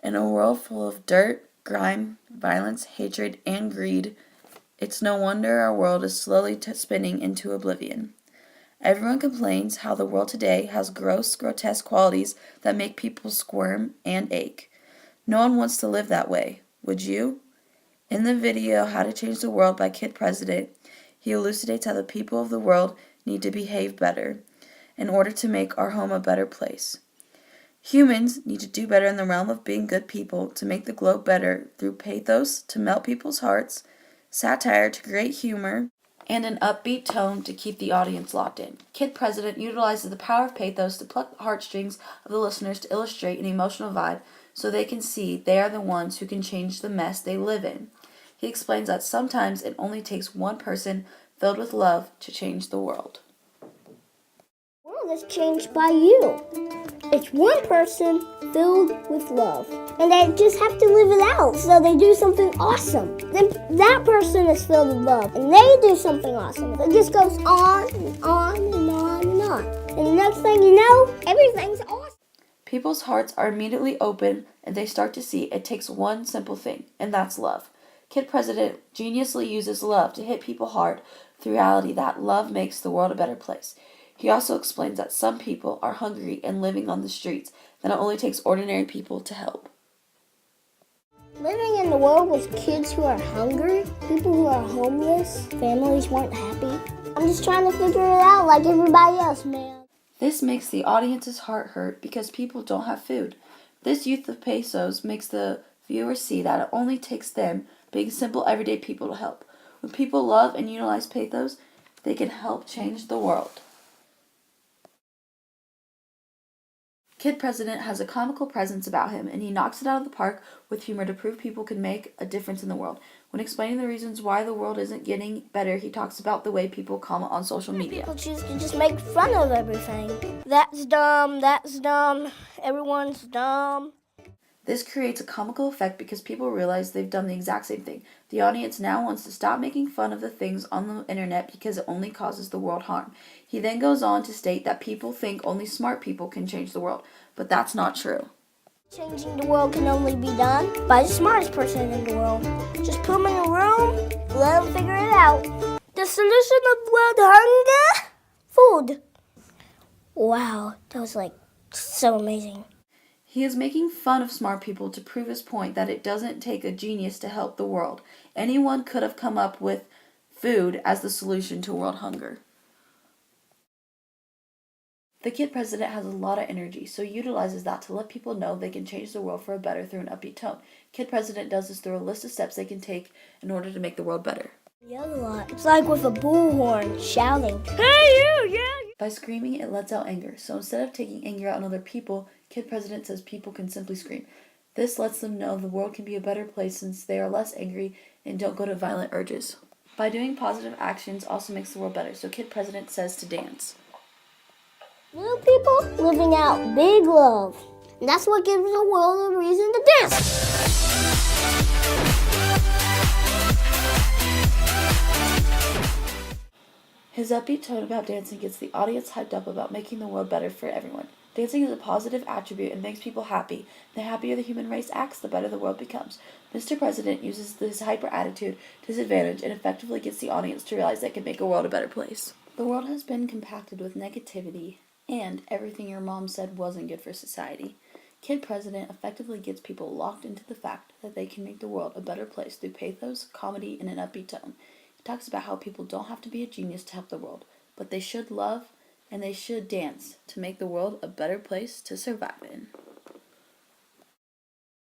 In a world full of dirt, grime, violence, hatred, and greed, it's no wonder our world is slowly spinning into oblivion. Everyone complains how the world today has gross, grotesque qualities that make people squirm and ache. No one wants to live that way. Would you? In the video How to Change the World by Kid President, he elucidates how the people of the world need to behave better in order to make our home a better place. Humans need to do better in the realm of being good people to make the globe better through pathos to melt people's hearts, satire to create humor, and an upbeat tone to keep the audience locked in. Kid President utilizes the power of pathos to pluck the heartstrings of the listeners to illustrate an emotional vibe so they can see they are the ones who can change the mess they live in. He explains that sometimes it only takes one person filled with love to change the world. The world is changed by you. It's one person filled with love. And they just have to live it out, so they do something awesome. Then that person is filled with love, and they do something awesome. It just goes on and on and on and on. And the next thing you know, everything's awesome. People's hearts are immediately open, and they start to see it takes one simple thing, and that's love. Kid President geniusly uses love to hit people hard with the reality that love makes the world a better place. He also explains that some people are hungry and living on the streets, that it only takes ordinary people to help. Living in the world with kids who are hungry, people who are homeless, families weren't happy. I'm just trying to figure it out like everybody else, man. This makes the audience's heart hurt because people don't have food. This use of pesos makes the viewers see that it only takes them, being simple everyday people, to help. When people love and utilize pathos, they can help change the world. Kid President has a comical presence about him, and he knocks it out of the park with humor to prove people can make a difference in the world. When explaining the reasons why the world isn't getting better, he talks about the way people comment on social media. People choose to just make fun of everything. That's dumb, everyone's dumb. This creates a comical effect because people realize they've done the exact same thing. The audience now wants to stop making fun of the things on the internet because it only causes the world harm. He then goes on to state that people think only smart people can change the world, but that's not true. Changing the world can only be done by the smartest person in the world. Just put them in a room, let them figure it out. The solution of world hunger? Food. Wow, that was so amazing. He is making fun of smart people to prove his point that it doesn't take a genius to help the world. Anyone could have come up with food as the solution to world hunger. The Kid President has a lot of energy, so he utilizes that to let people know they can change the world for a better through an upbeat tone. Kid President does this through a list of steps they can take in order to make the world better. Yell a lot. It's like with a bullhorn shouting, "Hey you, yeah!" By screaming, it lets out anger. So instead of taking anger out on other people, Kid President says people can simply scream. This lets them know the world can be a better place since they are less angry and don't go to violent urges. By doing positive actions also makes the world better. So Kid President says to dance. Little people living out big love. And that's what gives the world a reason to dance. His upbeat tone about dancing gets the audience hyped up about making the world better for everyone. Dancing is a positive attribute and makes people happy. The happier the human race acts, the better the world becomes. Mr. President uses this hyper attitude to his advantage and effectively gets the audience to realize they can make a world a better place. The world has been compacted with negativity and everything your mom said wasn't good for society. Kid President effectively gets people locked into the fact that they can make the world a better place through pathos, comedy, and an upbeat tone. He talks about how people don't have to be a genius to help the world, but they should love and they should dance to make the world a better place to survive in.